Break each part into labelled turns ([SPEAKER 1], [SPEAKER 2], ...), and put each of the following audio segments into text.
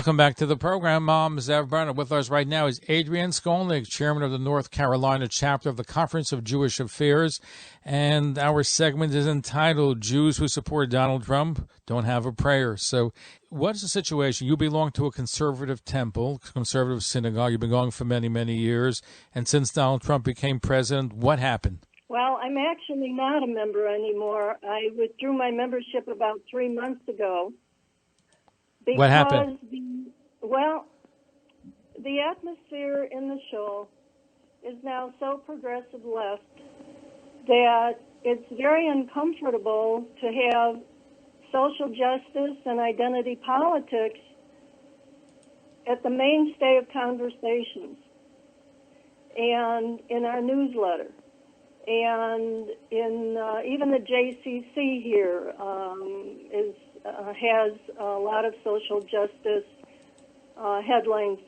[SPEAKER 1] Welcome back to the program. Zev Brenner. With us right now is Adrienne Skolnick, chairman of the North Carolina chapter of the Conference of Jewish Affairs. And our segment is entitled, Jews Who Support Donald Trump Don't Have a Prayer. So what's the situation? You belong to a conservative temple, conservative synagogue. You've been going for many, many years. And since Donald Trump became president, what happened?
[SPEAKER 2] Well, I'm actually not a member anymore. I withdrew my membership about 3 months ago.
[SPEAKER 1] What happened?
[SPEAKER 2] The atmosphere in the show is now so progressive left that it's very uncomfortable to have social justice and identity politics at the mainstay of conversations and in our newsletter. And in even the JCC here has a lot of social justice headlines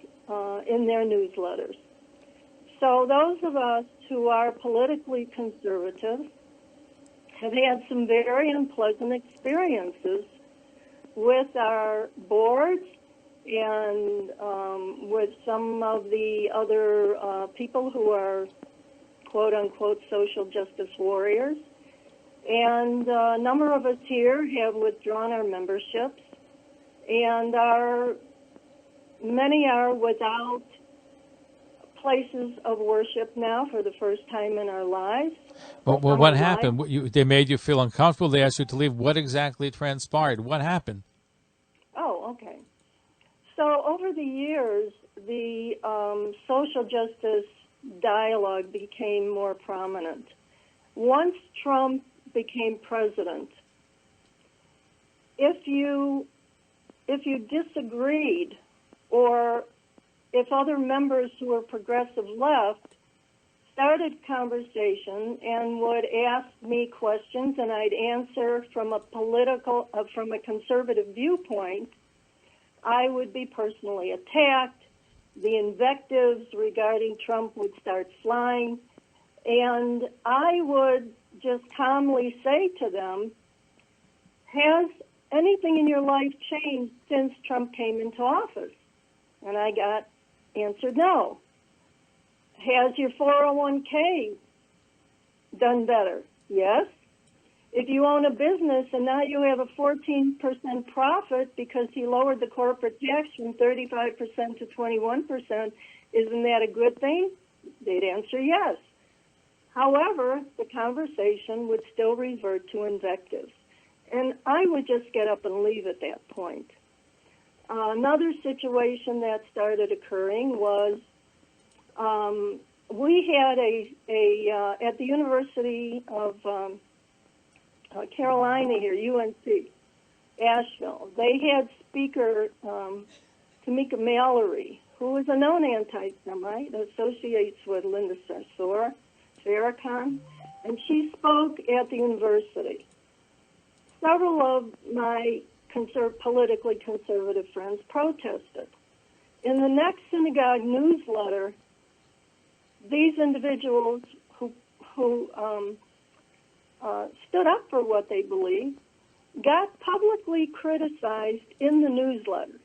[SPEAKER 2] in their newsletters. So those of us who are politically conservative have had some very unpleasant experiences with our boards and with some of the other people who are quote-unquote social justice warriors. And a number of us here have withdrawn our memberships, and many are without places of worship now for the first time in our lives.
[SPEAKER 1] Well, what happened? They made you feel uncomfortable. They asked you to leave. What exactly transpired? What happened?
[SPEAKER 2] Oh, okay. So over the years, the social justice dialogue became more prominent. Once Trump became president, if you disagreed, or if other members who were progressive left started conversation and would ask me questions and I'd answer from a conservative viewpoint, I would be personally attacked. The invectives regarding Trump would start flying, and I would just calmly say to them, has anything in your life changed since Trump came into office? And I got answered no. Has your 401k done better? Yes. If you own a business and now you have a 14% profit because he lowered the corporate tax from 35% to 21%, isn't that a good thing? They'd answer yes. However, the conversation would still revert to invectives. And I would just get up and leave at that point. Another situation that started occurring was we had at the University of Carolina here, UNC, Asheville, they had speaker Tamika Mallory, who is a known anti-Semite, associates with Linda Sarsour, Farrakhan, and she spoke at the university. Several of my politically conservative friends protested. In the next synagogue newsletter, these individuals who stood up for what they believed got publicly criticized in the newsletter.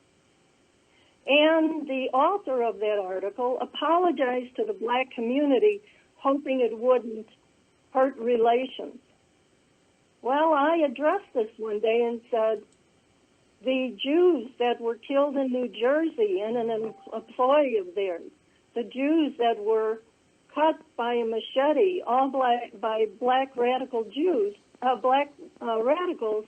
[SPEAKER 2] And the author of that article apologized to the black community, hoping it wouldn't hurt relations. Well, I addressed this one day and said, the Jews that were killed in New Jersey and an employee of theirs, the Jews that were cut by a machete, all by black radical Jews, radicals,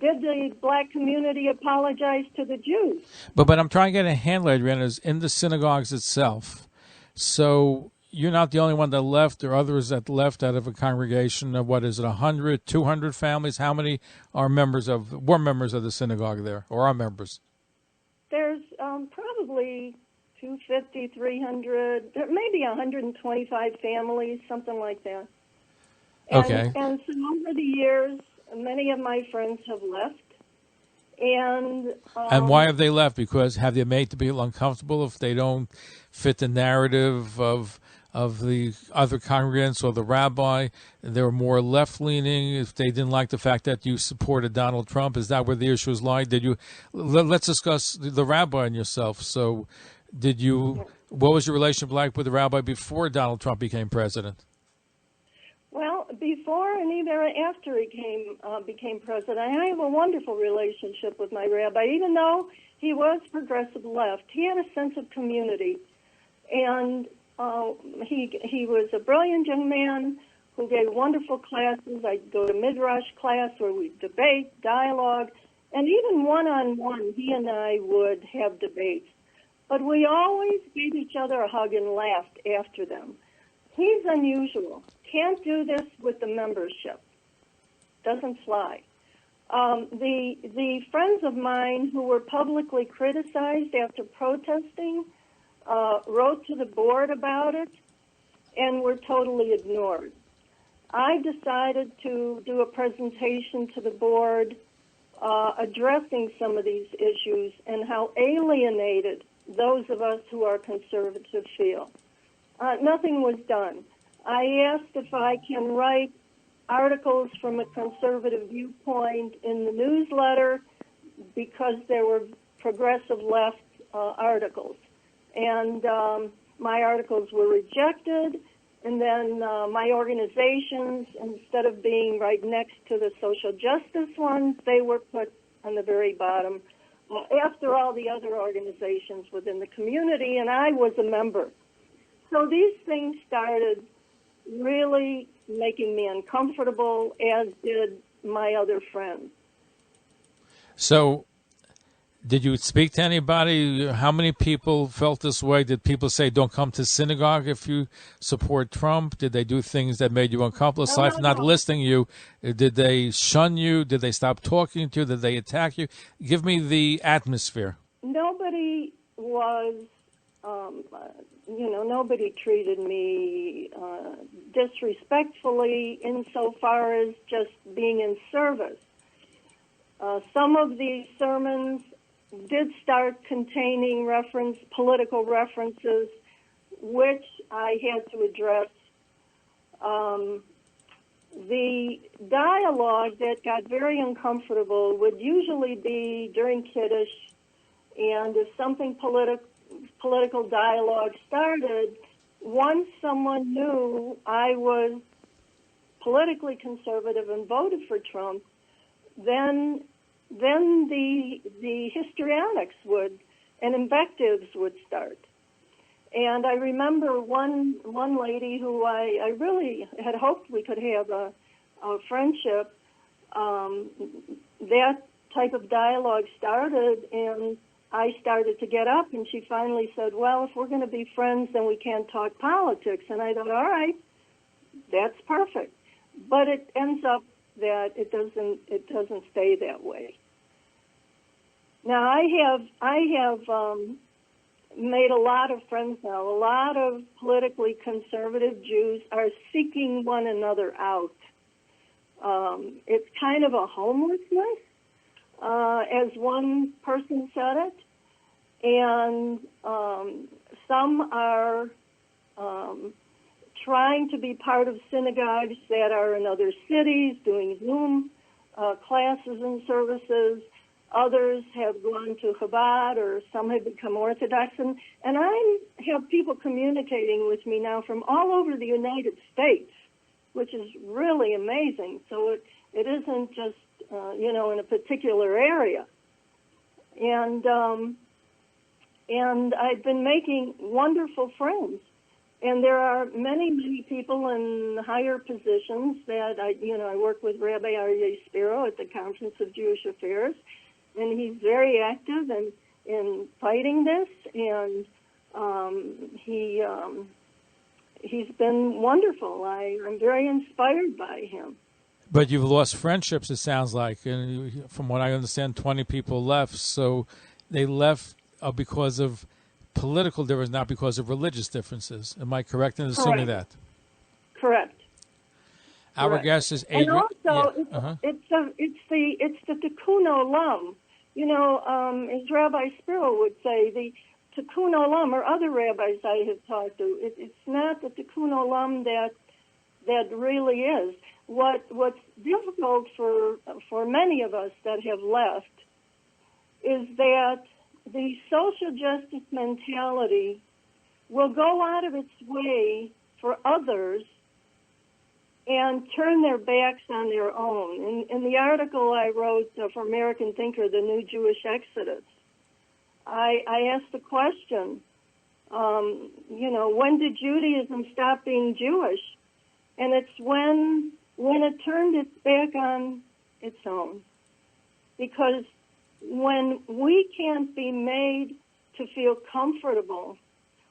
[SPEAKER 2] did the black community apologize to the Jews?
[SPEAKER 1] But I'm trying to get a handle, Adrienne, is in the synagogues itself. So you're not the only one that left. There are others that left out of a congregation of, 100, 200 families? How many were members of the synagogue there, or are members?
[SPEAKER 2] There's probably 250, 300, maybe 125 families, something like that.
[SPEAKER 1] Okay.
[SPEAKER 2] And so over the years, many of my friends have left. And
[SPEAKER 1] why have they left? Because have they made to feel uncomfortable if they don't fit the narrative of of the other congregants or the rabbi? They were more left-leaning. If they didn't like the fact that you supported Donald Trump, is that where the issues lie? Did you? Let's discuss the rabbi and yourself. So, did you? What was your relationship like with the rabbi before Donald Trump became president?
[SPEAKER 2] Well, before and even after he became president, I have a wonderful relationship with my rabbi. Even though he was progressive left, he had a sense of community, and he was a brilliant young man who gave wonderful classes. I'd go to Midrash class where we'd debate, dialogue, and even one-on-one, he and I would have debates. But we always gave each other a hug and laughed after them. He's unusual. Can't do this with the membership. Doesn't fly. The friends of mine who were publicly criticized after protesting wrote to the board about it and were totally ignored. I decided to do a presentation to the board addressing some of these issues and how alienated those of us who are conservative feel. Nothing was done. I asked if I can write articles from a conservative viewpoint in the newsletter because there were progressive left articles. And my articles were rejected, and then my organizations, instead of being right next to the social justice ones, they were put on the very bottom after all the other organizations within the community, and I was a member. So these things started really making me uncomfortable, as did my other friends.
[SPEAKER 1] So, did you speak to anybody? How many people felt this way? Did people say, don't come to synagogue if you support Trump? Did they do things that made you uncomfortable? Aside from not listing you, did they shun you? Did they stop talking to you? Did they attack you? Give me the atmosphere.
[SPEAKER 2] Nobody was, nobody treated me disrespectfully insofar as just being in service. Some of these sermons did start containing political references, which I had to address. The dialogue that got very uncomfortable would usually be during Kiddush, and if something political dialogue started, once someone knew I was politically conservative and voted for Trump, then the histrionics and invectives would start. And I remember one lady who I really had hoped we could have a friendship. That type of dialogue started, and I started to get up, and she finally said, well, if we're going to be friends, then we can't talk politics. And I thought, all right, that's perfect. But it ends up that it doesn't stay that way. Now, I have made a lot of friends now. A lot of politically conservative Jews are seeking one another out. It's kind of a homelessness, as one person said it, and some are trying to be part of synagogues that are in other cities, doing Zoom classes and services. Others have gone to Chabad, or some have become Orthodox. And I have people communicating with me now from all over the United States, which is really amazing. So it isn't just, in a particular area. And I've been making wonderful friends. And there are many, many people in higher positions that I work with Rabbi Aryeh Spiro at the Conference of Jewish Affairs, and he's very active in fighting this, and he's been wonderful. I'm very inspired by him.
[SPEAKER 1] But you've lost friendships, it sounds like, and from what I understand, 20 people left. So they left because of political difference, not because of religious differences. Am I correct in assuming that?
[SPEAKER 2] Correct.
[SPEAKER 1] Our guest is Adrienne.
[SPEAKER 2] And also, it's the tikkun olam. As Rabbi Spiro would say, Tikkun Olam or other rabbis I have talked to, it's not the Tikkun Olam that really is. What's difficult for many of us that have left is that the social justice mentality will go out of its way for others and turn their backs on their own. In the article I wrote for American Thinker, The New Jewish Exodus, I asked the question, when did Judaism stop being Jewish? And it's when it turned its back on its own. Because when we can't be made to feel comfortable,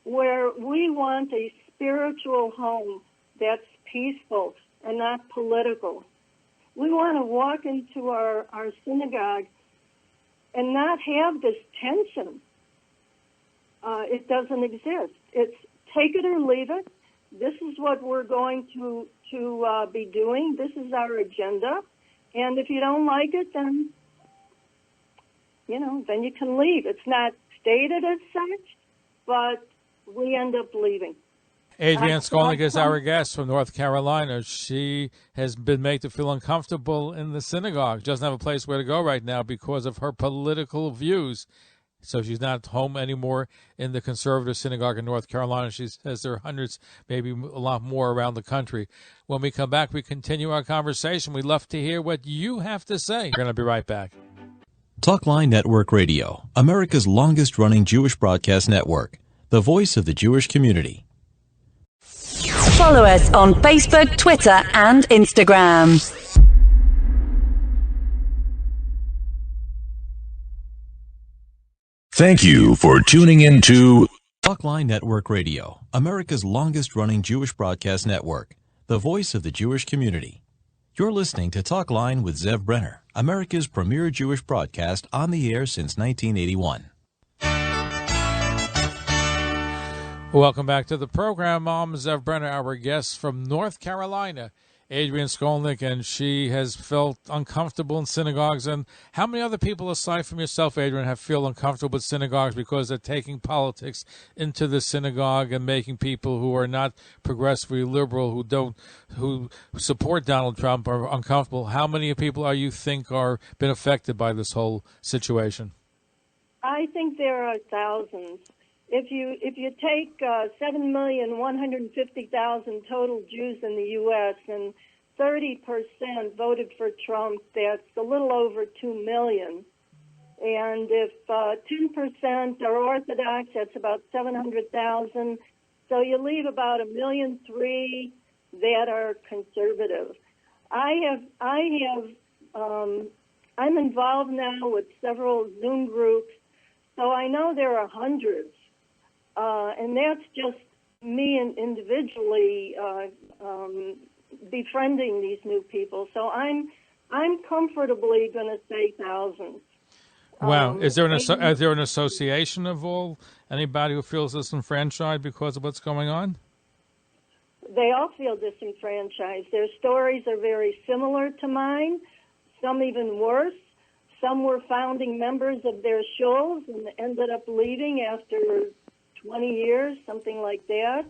[SPEAKER 2] where we want a spiritual home that's peaceful and not political, we want to walk into our synagogue and not have this tension. It doesn't exist. It's take it or leave it. This is what we're going to be doing. This is our agenda. And if you don't like it, then you can leave. It's not stated as such, but we end up leaving.
[SPEAKER 1] Adrienne Skolnick is our guest from North Carolina. She has been made to feel uncomfortable in the synagogue. She doesn't have a place where to go right now because of her political views. So she's not home anymore in the conservative synagogue in North Carolina. She says there are hundreds, maybe a lot more around the country. When we come back, we continue our conversation. We'd love to hear what you have to say. We're going to be right back.
[SPEAKER 3] Talkline Network Radio, America's longest-running Jewish broadcast network, the voice of the Jewish community.
[SPEAKER 4] Follow us on Facebook, Twitter, and Instagram.
[SPEAKER 5] Thank you for tuning in to
[SPEAKER 3] Talkline Network Radio, America's longest-running Jewish broadcast network, the voice of the Jewish community. You're listening to Talkline with Zev Brenner, America's premier Jewish broadcast on the air since 1981.
[SPEAKER 1] Welcome back to the program. I'm Zev Brenner, our guest from North Carolina, Adrienne Skolnick, and she has felt uncomfortable in synagogues. And how many other people, aside from yourself, Adrienne, have feel uncomfortable with synagogues because they're taking politics into the synagogue and making people who are not progressively liberal, who support Donald Trump, are uncomfortable? How many people are you think are been affected by this whole situation?
[SPEAKER 2] I think there are thousands. If you take 7,150,000 total Jews in the U.S. and 30% voted for Trump, that's a little over 2 million. And if 10% are Orthodox, that's about 700,000. So you leave about 1.3 million that are conservative. I'm involved now with several Zoom groups, so I know there are hundreds. And that's just me individually befriending these new people. So I'm comfortably going to say thousands.
[SPEAKER 1] Wow. Is there an association of anybody who feels disenfranchised because of what's going on?
[SPEAKER 2] They all feel disenfranchised. Their stories are very similar to mine, some even worse. Some were founding members of their shuls and ended up leaving after 20 years, something like that.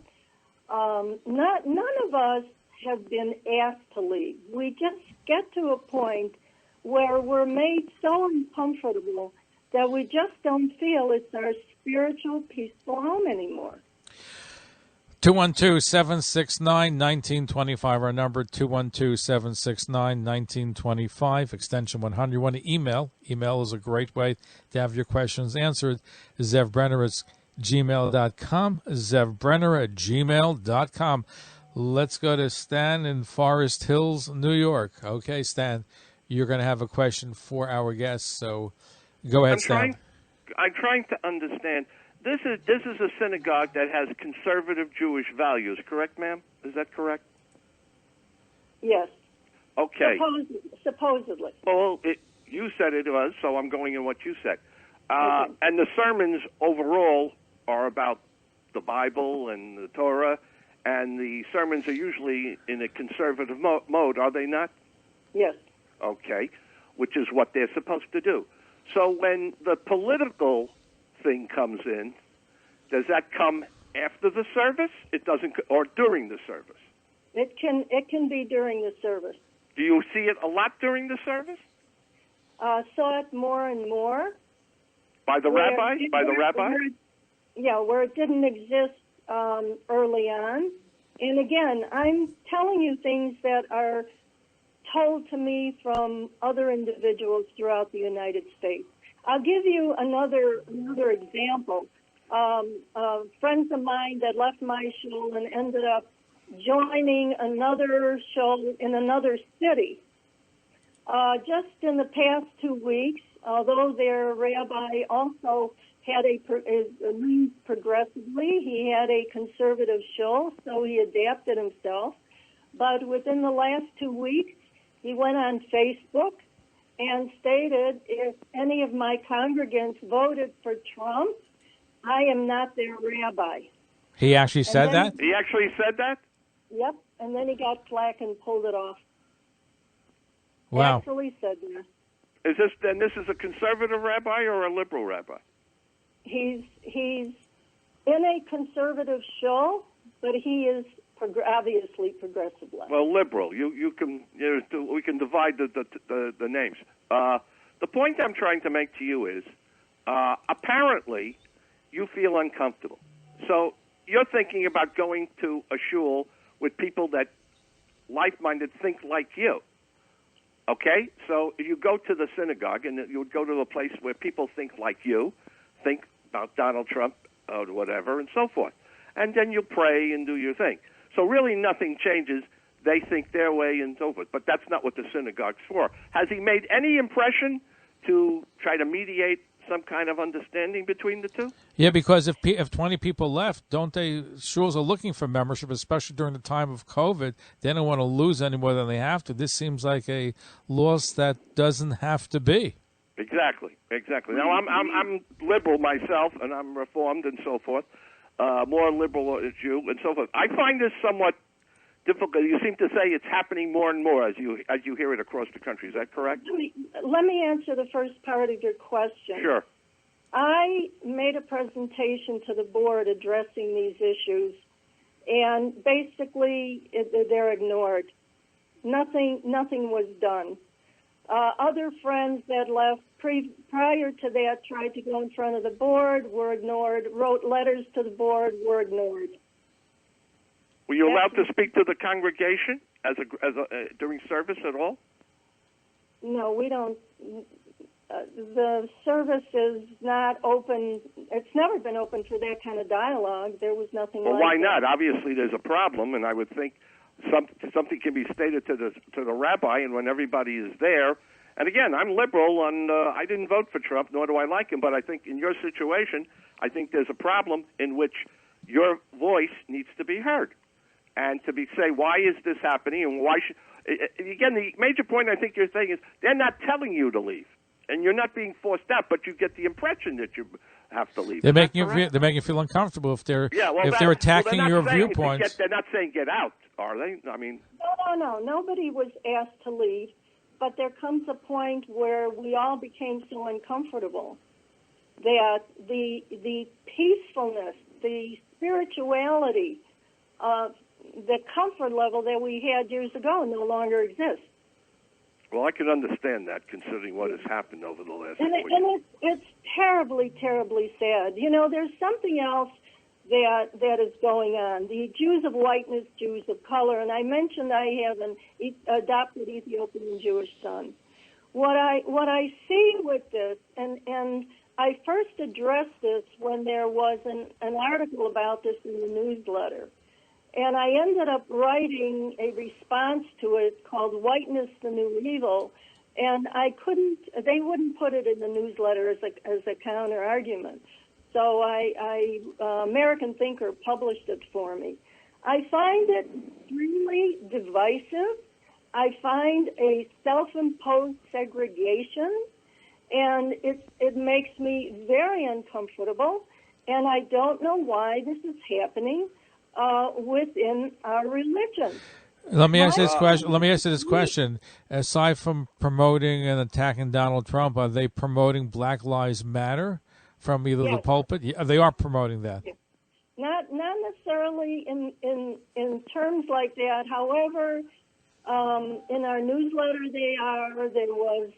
[SPEAKER 2] None of us have been asked to leave. We just get to a point where we're made so uncomfortable that we just don't feel it's our spiritual, peaceful home anymore.
[SPEAKER 1] 212-769-1925, our number, 212-769-1925, extension 100. You want to email. Email is a great way to have your questions answered. Zev Brenner is gmail.com, zevbrenner@gmail.com. Let's go to Stan in Forest Hills, New York. Okay, Stan, you're going to have a question for our guests, so go ahead, Stan.
[SPEAKER 6] I'm trying to understand. This is a synagogue that has conservative Jewish values, correct, ma'am? Is that correct?
[SPEAKER 2] Yes.
[SPEAKER 6] Okay.
[SPEAKER 2] Supposedly.
[SPEAKER 6] Well, you said it was, so I'm going in what you said.
[SPEAKER 2] Okay.
[SPEAKER 6] And the sermons overall are about the Bible and the Torah, and the sermons are usually in a conservative mode, are they not?
[SPEAKER 2] Yes.
[SPEAKER 6] Okay, which is what they're supposed to do. So when the political thing comes in, Does that come after the service? It doesn't, or during the service?
[SPEAKER 2] It can be during the service.
[SPEAKER 6] Do you see it a lot during the service?
[SPEAKER 2] Saw it more and more.
[SPEAKER 6] By the rabbi?
[SPEAKER 2] Where it didn't exist early on. And again, I'm telling you things that are told to me from other individuals throughout the United States. I'll give you another example. Friends of mine that left my shul and ended up joining another shul in another city. Just in the past 2 weeks, although their rabbi also had moved progressively, he had a conservative shul, so he adapted himself. But within the last 2 weeks, he went on Facebook and stated, if any of my congregants voted for Trump, I am not their rabbi.
[SPEAKER 1] He actually said that?
[SPEAKER 6] He actually said that?
[SPEAKER 2] Yep, and then he got flack and pulled it off.
[SPEAKER 1] Wow.
[SPEAKER 2] He actually said that.
[SPEAKER 6] This is a conservative rabbi or a liberal rabbi?
[SPEAKER 2] He's in a conservative shul, but he is obviously progressive left.
[SPEAKER 6] Well, liberal. We can divide the names. The point I'm trying to make to you is, apparently, you feel uncomfortable. So you're thinking about going to a shul with people that like-minded think like you. Okay? So you go to the synagogue and you would go to a place where people think like you, think about Donald Trump or whatever and so forth. And then you pray and do your thing. So really nothing changes. They think their way and so forth. But that's not what the synagogue's for. Has he made any impression to try to mediate some kind of understanding between the two?
[SPEAKER 1] Yeah, because if 20 people left, shuls are looking for membership, especially during the time of COVID. They don't want to lose any more than they have to. This seems like a loss that doesn't have to be.
[SPEAKER 6] Exactly. Now, I'm liberal myself, and I'm reformed and so forth, more liberal as you and so forth. I find this somewhat difficult. You seem to say it's happening more and more as you hear it across the country. Is that correct?
[SPEAKER 2] Let me answer the first part of your question.
[SPEAKER 6] Sure.
[SPEAKER 2] I made a presentation to the board addressing these issues, and basically they're ignored. Nothing was done. Other friends that left prior to that tried to go in front of the board, were ignored, wrote letters to the board, were ignored.
[SPEAKER 6] Were you allowed to speak to the congregation during service at all?
[SPEAKER 2] No, we don't. The service is not open. It's never been open for that kind of dialogue. There was nothing like that.
[SPEAKER 6] Well, why not? Obviously, there's a problem, and I would think something can be stated to the rabbi, and when everybody is there. And again, I'm liberal, and I didn't vote for Trump, nor do I like him. But I think in your situation, I think there's a problem in which your voice needs to be heard, and to say why is this happening, and why should. Again, the major point I think you're saying is they're not telling you to leave, and you're not being forced out, but you get the impression that you have to leave.
[SPEAKER 1] They're making you feel uncomfortable if they're attacking your viewpoints.
[SPEAKER 6] They're not saying get out, are they? I mean,
[SPEAKER 2] no. Nobody was asked to leave, but there comes a point where we all became so uncomfortable that the peacefulness, the spirituality, the comfort level that we had years ago no longer exists.
[SPEAKER 6] Well, I can understand that, considering what has happened over the last 4 years.
[SPEAKER 2] And it's terribly, terribly sad. You know, there's something else that is going on. The Jews of whiteness, Jews of color, and I mentioned I have an adopted Ethiopian Jewish son. What I see with this, and I first addressed this when there was an article about this in the newsletter. And I ended up writing a response to it called Whiteness, the New Evil. And they wouldn't put it in the newsletter as a counter argument. So American Thinker published it for me. I find it extremely divisive. I find a self-imposed segregation, and it makes me very uncomfortable. And I don't know why this is happening within our religion.
[SPEAKER 1] Let me ask you this question. Aside from promoting and attacking Donald Trump, are they promoting Black Lives Matter from either the pulpit? Yeah, they are promoting that.
[SPEAKER 2] Yes. Not necessarily in terms like that. However, in our newsletter, there was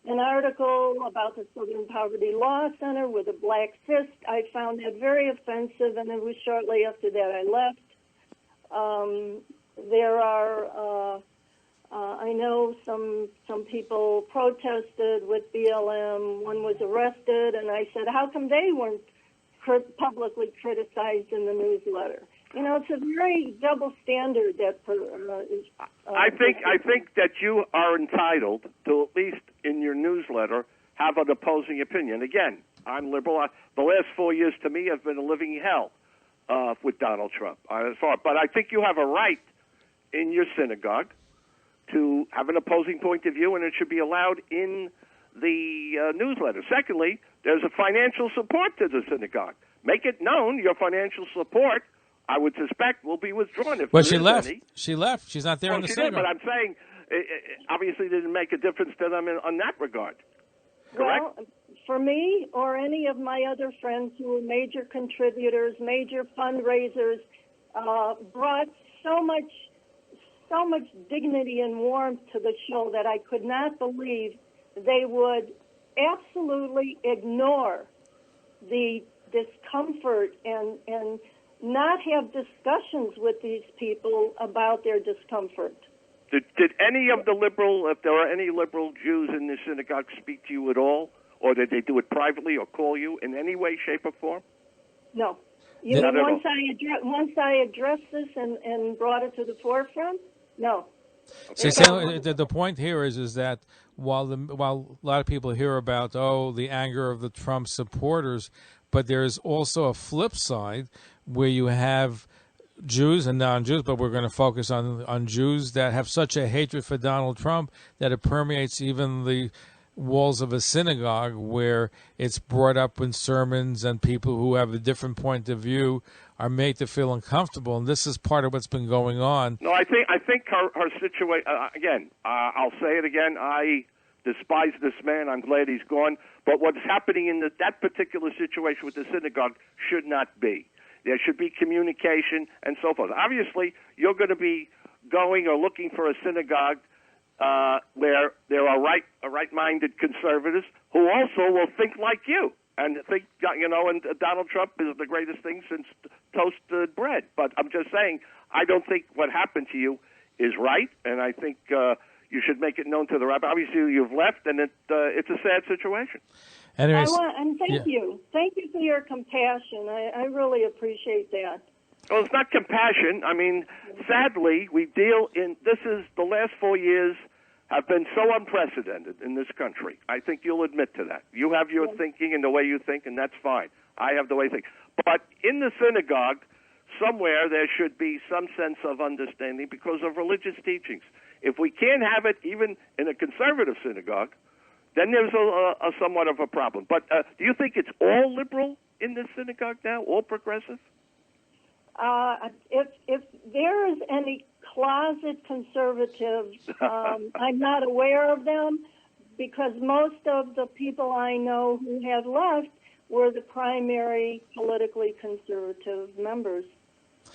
[SPEAKER 2] an article about the Southern Poverty Law Center with a black fist. I found that very offensive, and it was shortly after that I left. There are, I know some people protested with BLM. One was arrested, and I said, how come they weren't publicly criticized in the newsletter? You know, it's a very double standard that is.
[SPEAKER 6] I think that you are entitled to, at least in your newsletter, have an opposing opinion. Again, I'm liberal. The last 4 years to me have been a living hell with Donald Trump. But I think you have a right in your synagogue to have an opposing point of view, and it should be allowed in the newsletter. Secondly, there's a financial support to the synagogue. Make it known your financial support, I would suspect, will be withdrawn. If
[SPEAKER 1] well, she left. She left. She's not there in the synagogue.
[SPEAKER 6] Did, but I'm saying it obviously didn't make a difference to them on that regard. Correct?
[SPEAKER 2] Well, for me or any of my other friends who were major contributors, major fundraisers, brought so much dignity and warmth to the show that I could not believe they would absolutely ignore the discomfort and not have discussions with these people about their discomfort.
[SPEAKER 6] Did any of the if there are any liberal Jews in the synagogue, speak to you at all? Or did they do it privately or call you in any way, shape, or form?
[SPEAKER 2] No. Once I addressed this and brought it to the forefront, no.
[SPEAKER 1] Okay. So the point here is that while a lot of people hear about the anger of the Trump supporters, but there's also a flip side where you have Jews and non-Jews, but we're going to focus on Jews that have such a hatred for Donald Trump that it permeates even the walls of a synagogue, where it's brought up in sermons and people who have a different point of view are made to feel uncomfortable. And this is part of what's been going on.
[SPEAKER 6] No, I think her situation, again, I'll say it again, I despise this man. I'm glad he's gone. But what's happening in that particular situation with the synagogue should not be. There should be communication and so forth. Obviously, you're going to be going or looking for a synagogue where there are right-minded conservatives who also will think like you and think, and Donald Trump is the greatest thing since toasted bread. But I'm just saying, I don't think what happened to you is right, and I think you should make it known to the rabbi. Obviously, you've left, and it's a sad situation.
[SPEAKER 1] Anyways,
[SPEAKER 2] thank you. Thank you for your compassion. I really appreciate that.
[SPEAKER 6] Well, it's not compassion. I mean, sadly, the last 4 years have been so unprecedented in this country. I think you'll admit to that. You have your thinking and the way you think, and that's fine. I have the way I think. But in the synagogue, somewhere there should be some sense of understanding because of religious teachings. If we can't have it even in a conservative synagogue, then there's a somewhat of a problem. But do you think it's all liberal in this synagogue now, all progressive?
[SPEAKER 2] If there is any closet conservatives, I'm not aware of them, because most of the people I know who have left were the primary politically conservative members.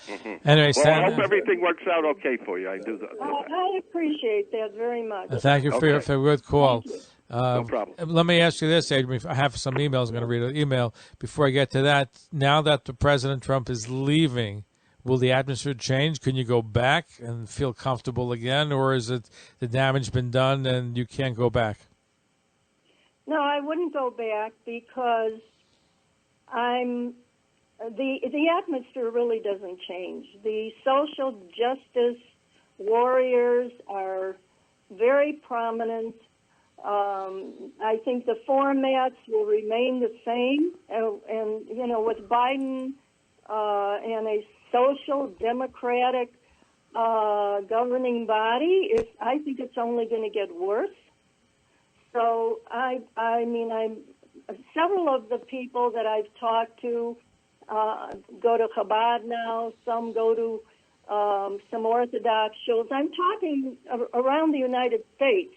[SPEAKER 6] Mm-hmm.
[SPEAKER 1] Anyway,
[SPEAKER 6] I hope everything works out okay for you. I do.
[SPEAKER 2] I appreciate that very much.
[SPEAKER 1] Thank you for your good call.
[SPEAKER 6] No problem.
[SPEAKER 1] Let me ask you this, Adrienne. I have some emails. I'm going to read an email. Before I get to that, now that the President Trump is leaving, will the atmosphere change? Can you go back and feel comfortable again, or is it the damage been done and you can't go back?
[SPEAKER 2] No, I wouldn't go back because the atmosphere really doesn't change. The social justice warriors are very prominent. I think the formats will remain the same, and with Biden and a social democratic governing body, I think it's only going to get worse. So several of the people that I've talked to go to Chabad now. Some go to some Orthodox shows. I'm talking around the United States.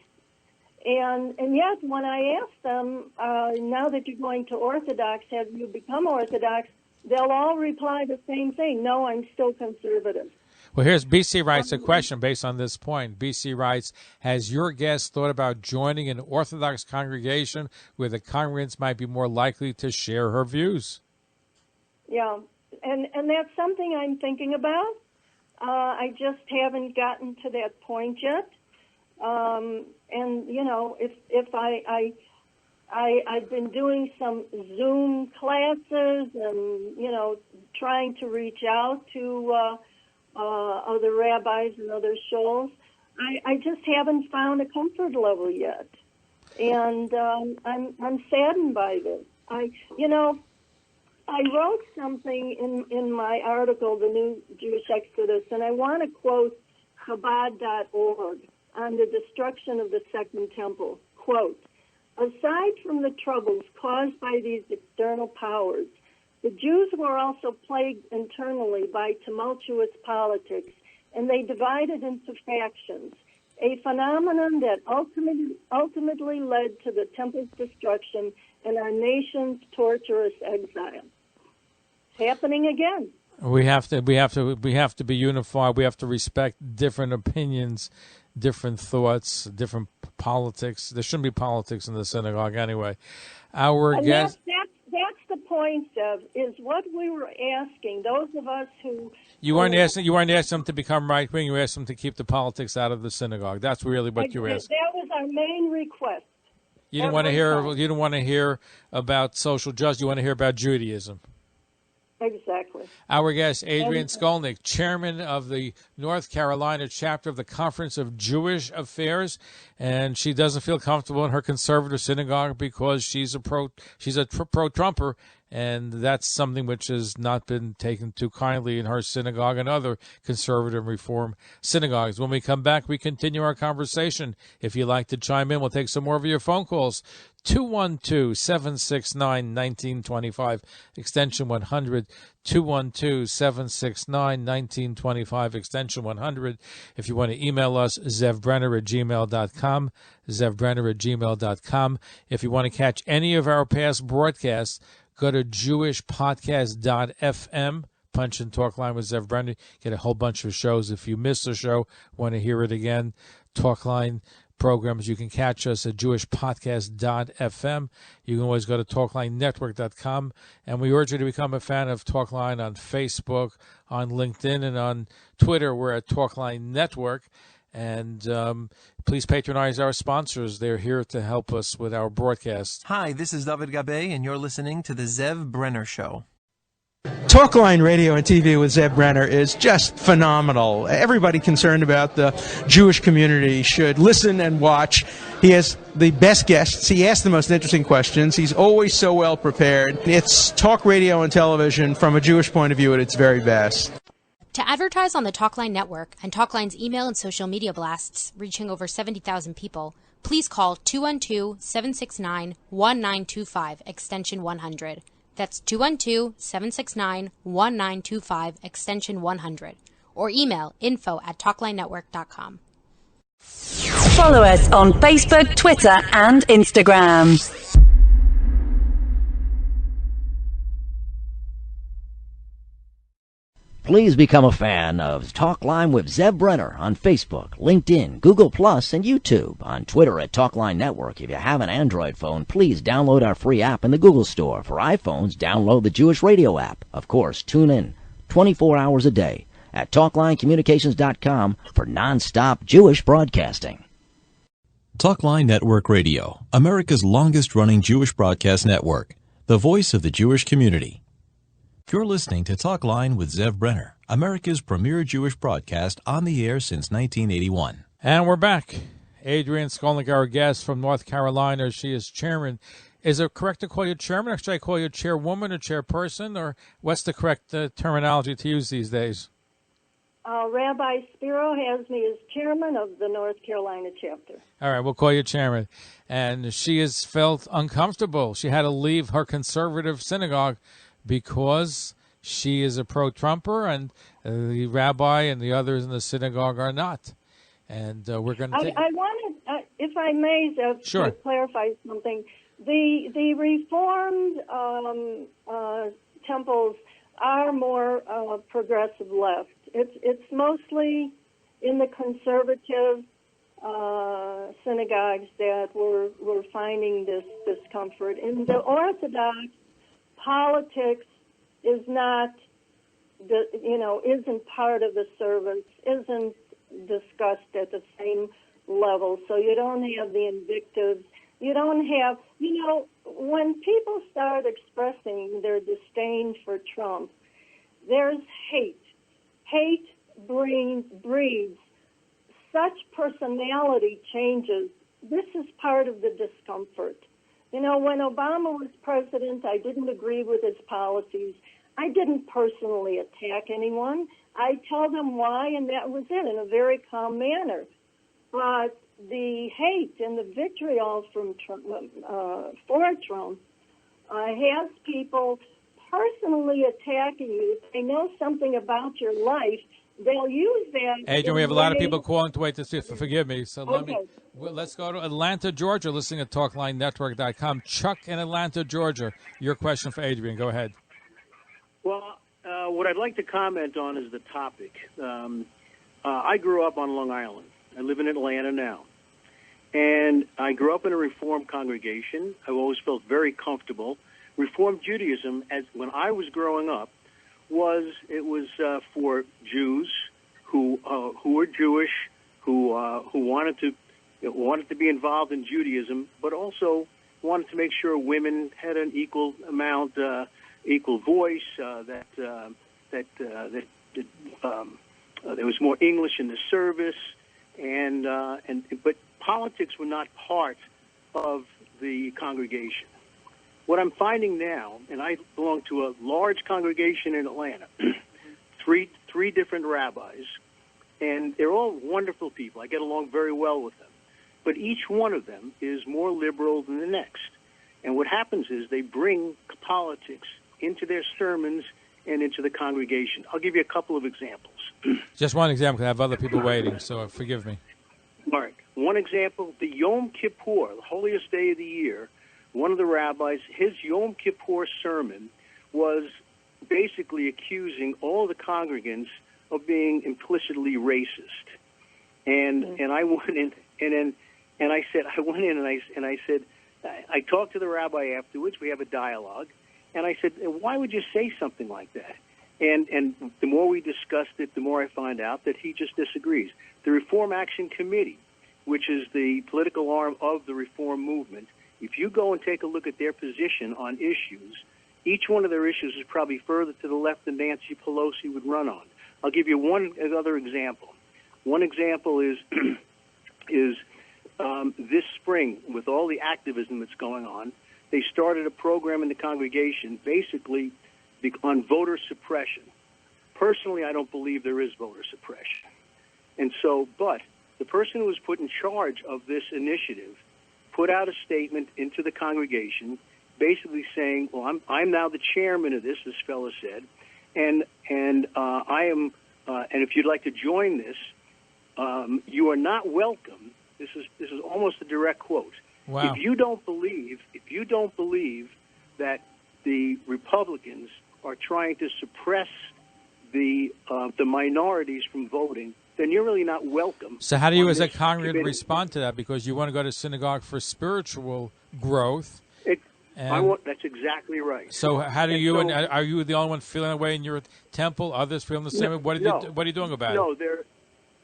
[SPEAKER 2] And yet, when I ask them, now that you're going to Orthodox, have you become Orthodox? they'll all reply the same thing. No, I'm still conservative.
[SPEAKER 1] Well, here's BC writes a question based on this point. BC writes, has your guest thought about joining an Orthodox congregation where the congregants might be more likely to share her views?
[SPEAKER 2] Yeah, and that's something I'm thinking about. I just haven't gotten to that point yet. And, you know, if I've been doing some Zoom classes and, you know, trying to reach out to other rabbis and other shows. I just haven't found a comfort level yet, and I'm saddened by this. I wrote something in my article, The New Jewish Exodus, and I want to quote Chabad.org on the destruction of the Second Temple. Quote, aside from the troubles caused by these external powers, the Jews were also plagued internally by tumultuous politics, and they divided into factions, a phenomenon that ultimately led to the temple's destruction and our nation's torturous exile. It's happening again.
[SPEAKER 1] We have to be unified. We have to respect different opinions, different thoughts, different politics. There shouldn't be politics in the synagogue anyway.
[SPEAKER 2] That's the point, Zev, is what we were asking. Those of us who
[SPEAKER 1] you weren't asking them to become right wing. You asked them to keep the politics out of the synagogue. That's really what you asked.
[SPEAKER 2] That was our main request.
[SPEAKER 1] You didn't want to hear. You didn't want to hear about social justice. You want to hear about Judaism.
[SPEAKER 2] Exactly.
[SPEAKER 1] Our guest, Adrienne Skolnick, chairman of the North Carolina chapter of the Conference of Jewish Affairs, and she doesn't feel comfortable in her conservative synagogue because she's a pro-Trumper, and that's something which has not been taken too kindly in her synagogue and other conservative reform synagogues. When we come back, we continue our conversation. If you'd like to chime in, we'll take some more of your phone calls. 212-769-1925, extension 100, 212-769-1925, extension 100. If you want to email us, zevbrenner@gmail.com, zevbrenner@gmail.com. If you want to catch any of our past broadcasts, go to jewishpodcast.fm, punch in Talkline with Zev Brenner, get a whole bunch of shows. If you missed a show, want to hear it again, Talkline programs, you can catch us at jewishpodcast.fm. You can always go to talklinenetwork.com, and we urge you to become a fan of Talkline on Facebook, on LinkedIn, and on Twitter. We're at Talkline Network, and please patronize our sponsors. They're here to help us with our broadcast.
[SPEAKER 7] Hi, this is David Gabe, and you're listening to The Zev Brenner Show.
[SPEAKER 8] Talkline radio and TV with Zev Brenner is just phenomenal. Everybody concerned about the Jewish community should listen and watch. He has the best guests. He asks the most interesting questions. He's always so well prepared. It's talk radio and television from a Jewish point of view at its very best.
[SPEAKER 9] To advertise on the Talkline network and Talkline's email and social media blasts reaching over 70,000 people, please call 212-769-1925, extension 100. That's 212-769-1925, extension 100. Or email info@talklinenetwork.com.
[SPEAKER 4] Follow us on Facebook, Twitter, and Instagram.
[SPEAKER 10] Please become a fan of Talkline with Zev Brenner on Facebook, LinkedIn, Google+, and YouTube. On Twitter at Talkline Network. If you have an Android phone, please download our free app in the Google Store. For iPhones, download the Jewish Radio app. Of course, tune in 24 hours a day at TalklineCommunications.com for non-stop Jewish broadcasting.
[SPEAKER 3] Talkline Network Radio, America's longest-running Jewish broadcast network, the voice of the Jewish community. You're listening to Talkline with Zev Brenner, America's premier Jewish broadcast on the air since 1981.
[SPEAKER 1] And we're back. Adrienne Skolnick, our guest from North Carolina. She is chairman. Is it correct to call you chairman, or should I call you chairwoman or chairperson, or what's the correct terminology to use these days?
[SPEAKER 2] Rabbi Spiro has me as chairman of the North Carolina chapter.
[SPEAKER 1] All right, we'll call you chairman. And she has felt uncomfortable. She had to leave her conservative synagogue because she is a pro-Trumper, and the rabbi and the others in the synagogue are not. And we're going to.
[SPEAKER 2] I wanted, if I may, to clarify something. The Reformed temples are more progressive left. It's mostly in the conservative synagogues that we're finding this discomfort. In the Orthodox, politics is not isn't part of the service, isn't discussed at the same level. So you don't have the invectives. You don't have, when people start expressing their disdain for Trump, there's hate. Hate breeds such personality changes. This is part of the discomfort. When Obama was president, I didn't agree with his policies. I didn't personally attack anyone. I tell them why, and that was it, in a very calm manner. But the hate and the vitriol from Trump, for Trump has people personally attacking you. If they know something about your life, they'll use that.
[SPEAKER 1] Adrienne, we have a lot of people calling to wait to see. Forgive me. So let's go to Atlanta, Georgia, listening at TalklineNetwork.com. Chuck in Atlanta, Georgia. Your question for Adrienne. Go ahead.
[SPEAKER 11] Well, what I'd like to comment on is the topic. I grew up on Long Island. I live in Atlanta now. And I grew up in a Reform congregation. I always felt very comfortable. Reform Judaism, as when I was growing up, was for Jews who were Jewish, who wanted to be involved in Judaism, but also wanted to make sure women had an equal amount, equal voice, that there was more English in the service, but politics were not part of the congregation. What I'm finding now, and I belong to a large congregation in Atlanta, three different rabbis, and they're all wonderful people. I get along very well with them. But each one of them is more liberal than the next. And what happens is they bring politics into their sermons and into the congregation. I'll give you a couple of examples.
[SPEAKER 1] Just one example, because I have other people waiting, so forgive me.
[SPEAKER 11] All right. One example, the Yom Kippur, the holiest day of the year, one of the rabbis, his Yom Kippur sermon was basically accusing all the congregants of being implicitly racist. And I went in and I said I talked to the rabbi afterwards. We have a dialogue, and I said, why would you say something like that? And the more we discussed it, the more I find out that he just disagrees. The Reform Action Committee, which is the political arm of the Reform movement, if you go and take a look at their position on issues, each one of their issues is probably further to the left than Nancy Pelosi would run on. I'll give you one other example. One example is this spring, with all the activism that's going on, they started a program in the congregation basically on voter suppression. Personally, I don't believe there is voter suppression. And so, but the person who was put in charge of this initiative put out a statement into the congregation basically saying, well, I'm now the chairman of this fellow said, and I am, and if you'd like to join this, you are not welcome. This is almost a direct quote.
[SPEAKER 1] Wow.
[SPEAKER 11] If you don't believe that the Republicans are trying to suppress the minorities from voting, then you're really not welcome.
[SPEAKER 1] So how do you as a congregant respond to that? Because you want to go to synagogue for spiritual growth.
[SPEAKER 11] That's exactly right.
[SPEAKER 1] So how do you, and are you the only one feeling that way in your temple? Others feeling the same way? What are you doing about it?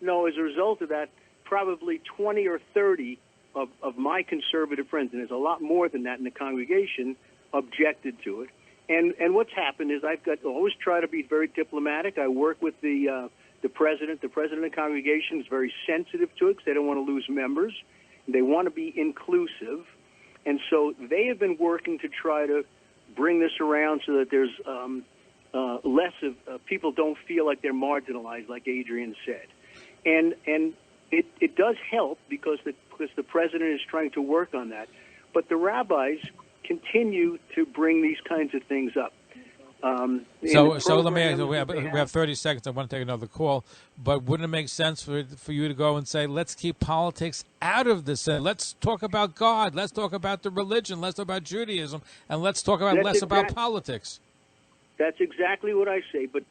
[SPEAKER 11] No, as a result of that, probably 20 or 30 of my conservative friends, and there's a lot more than that in the congregation, objected to it. And what's happened is I always try to be very diplomatic. I work with the president. The president of the congregation is very sensitive to it because they don't want to lose members. They want to be inclusive. And so they have been working to try to bring this around so that there's less of people don't feel like they're marginalized, like Adrienne said. And it does help because the president is trying to work on that. But the rabbis continue to bring these kinds of things up.
[SPEAKER 1] So let me ask you, we have 30 seconds. I want to take another call. But wouldn't it make sense for you to go and say, let's keep politics out of this? Let's talk about God. Let's talk about the religion. Let's talk about Judaism. And let's talk about less about politics.
[SPEAKER 11] That's exactly what I say. But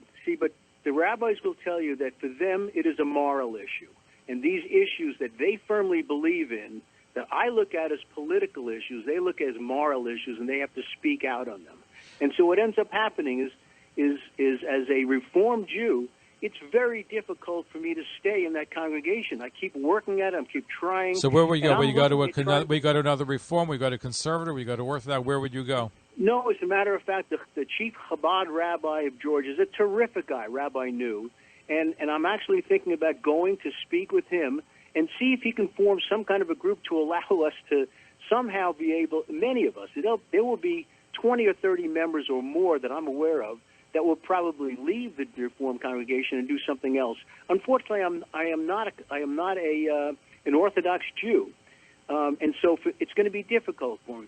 [SPEAKER 11] the rabbis will tell you that for them it is a moral issue. And these issues that they firmly believe in, that I look at as political issues, they look as moral issues, and they have to speak out on them. And so what ends up happening is as a Reformed Jew, it's very difficult for me to stay in that congregation. I keep working at it. I keep trying.
[SPEAKER 1] So where would you go? Would you go to we go to another Reform? We go to Conservative? We go to Orthodox? Where would you go?
[SPEAKER 11] No, as a matter of fact, the chief Chabad rabbi of Georgia is a terrific guy, Rabbi New, and I'm actually thinking about going to speak with him and see if he can form some kind of a group to allow us to somehow be able, many of us, there will be 20 or 30 members or more that I'm aware of that will probably leave the Reformed congregation and do something else. Unfortunately, I am not an Orthodox Jew, and so it's going to be difficult for me.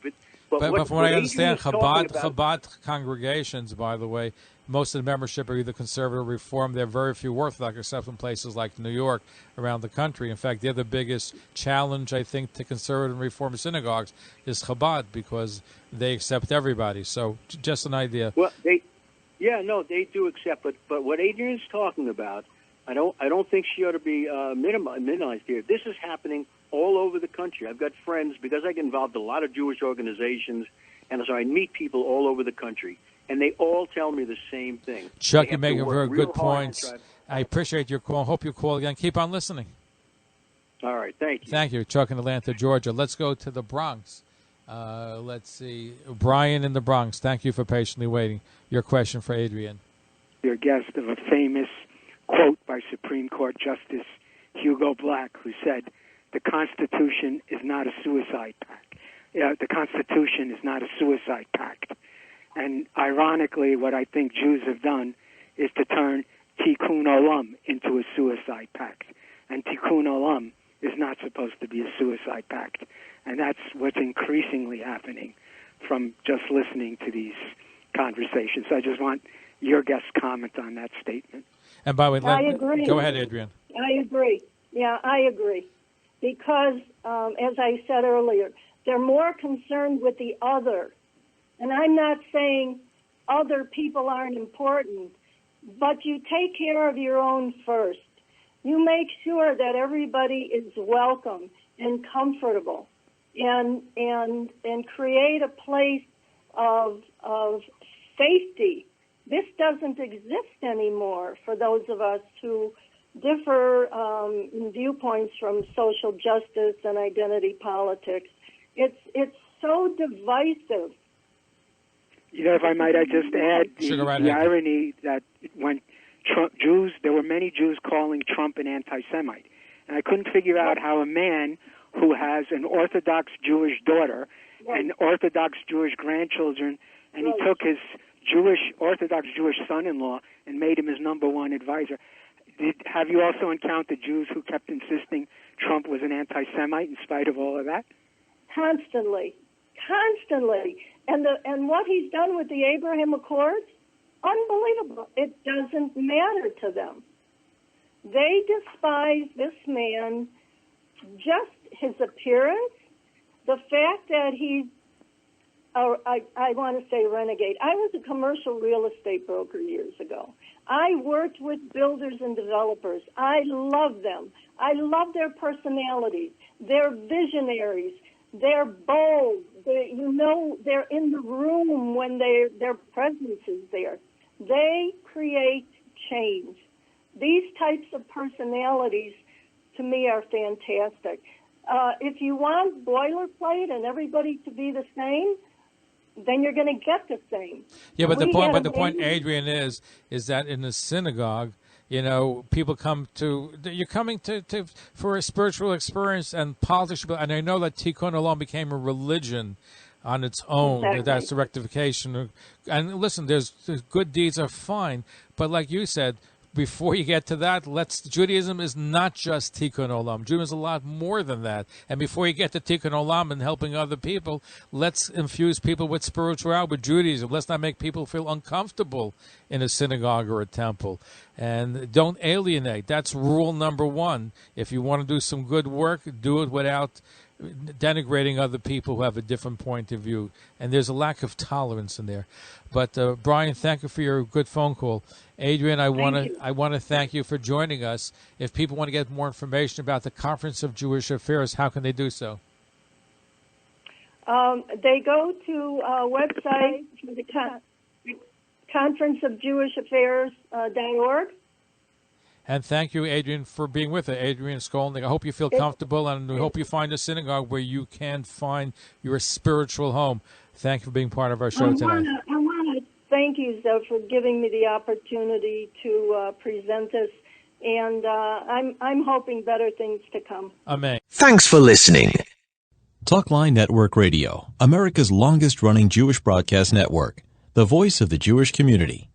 [SPEAKER 11] But
[SPEAKER 1] from what I understand, Chabad congregations, by the way, most of the membership are either conservative or reform. There are very few Orthodox, except in places like New York, around the country. In fact, they're the biggest challenge, I think, to conservative and reform synagogues is Chabad, because they accept everybody. So just an idea.
[SPEAKER 11] Well, they do accept, but what Adrienne's talking about, I don't think she ought to be minimized here. This is happening all over the country. I've got friends, because I get involved in a lot of Jewish organizations, and so I meet people all over the country, and they all tell me the same thing.
[SPEAKER 1] Chuck, you're making very good points. I appreciate your call. Hope you call again. Keep on listening.
[SPEAKER 11] All right, thank you.
[SPEAKER 1] Thank you. Chuck in Atlanta, Georgia. Let's go to the Bronx. Let's see. Brian in the Bronx. Thank you for patiently waiting. Your question for Adrienne.
[SPEAKER 12] Your guest of a famous quote by Supreme Court Justice Hugo Black, who said, "The Constitution is not a suicide pact." The Constitution is not a suicide pact. And ironically, what I think Jews have done is to turn Tikkun Olam into a suicide pact. And Tikkun Olam is not supposed to be a suicide pact. And that's what's increasingly happening from just listening to these conversations. So I just want your guest's comment on that statement.
[SPEAKER 1] And by the way,
[SPEAKER 2] I agree.
[SPEAKER 1] Go ahead, Adrienne.
[SPEAKER 2] I agree. Yeah, I agree. Because, as I said earlier, they're more concerned with the other. And I'm not saying other people aren't important, but you take care of your own first. You make sure that everybody is welcome and comfortable, and create a place of safety. This doesn't exist anymore for those of us who differ in viewpoints from social justice and identity politics. It's so divisive.
[SPEAKER 12] You know, if I might, I just add the irony that when there were many Jews calling Trump an anti-Semite. And I couldn't figure out how a man who has an Orthodox Jewish daughter and Orthodox Jewish grandchildren, and he took his Orthodox Jewish son-in-law and made him his number one advisor. Have you also encountered Jews who kept insisting Trump was an anti-Semite in spite of all of that?
[SPEAKER 2] Constantly. And what he's done with the Abraham Accords, unbelievable. It doesn't matter to them. They despise this man, just his appearance, the fact that he's, I want to say renegade. I was a commercial real estate broker years ago. I worked with builders and developers. I love them. I love their personalities. They're visionaries. They're bold. They're in the room when their presence is there. They create change. These types of personalities, to me, are fantastic. If you want boilerplate and everybody to be the same, then you're going to get the same.
[SPEAKER 1] Yeah, but the point, Adrienne, is that in the synagogue, you know, people come you're coming to for a spiritual experience, and politics. And I know that Tikkun Olam became a religion on its own. Exactly. That's the rectification. And listen, there's good deeds are fine, but like you said, before you get to that, Judaism is not just Tikkun Olam. Judaism is a lot more than that. And before you get to Tikkun Olam and helping other people, let's infuse people with spirituality, with Judaism. Let's not make people feel uncomfortable in a synagogue or a temple. And don't alienate. That's rule number one. If you want to do some good work, do it without denigrating other people who have a different point of view. And there's a lack of tolerance in there. But Brian, thank you for your good phone call. Adrienne, I want to thank you for joining us. If people want to get more information about the Conference of Jewish Affairs, how can they do so?
[SPEAKER 2] They go to a website, the conferenceofjewishaffairs.org.
[SPEAKER 1] And thank you, Adrienne, for being with us. Adrienne Skolnick, I hope you feel comfortable, and we hope you find a synagogue where you can find your spiritual home. Thank you for being part of our show tonight.
[SPEAKER 2] I want to thank you, Zev, for giving me the opportunity to present this, and I'm hoping better things to come.
[SPEAKER 1] Amen.
[SPEAKER 5] Thanks for listening.
[SPEAKER 3] Talkline Network Radio, America's longest-running Jewish broadcast network, the voice of the Jewish community.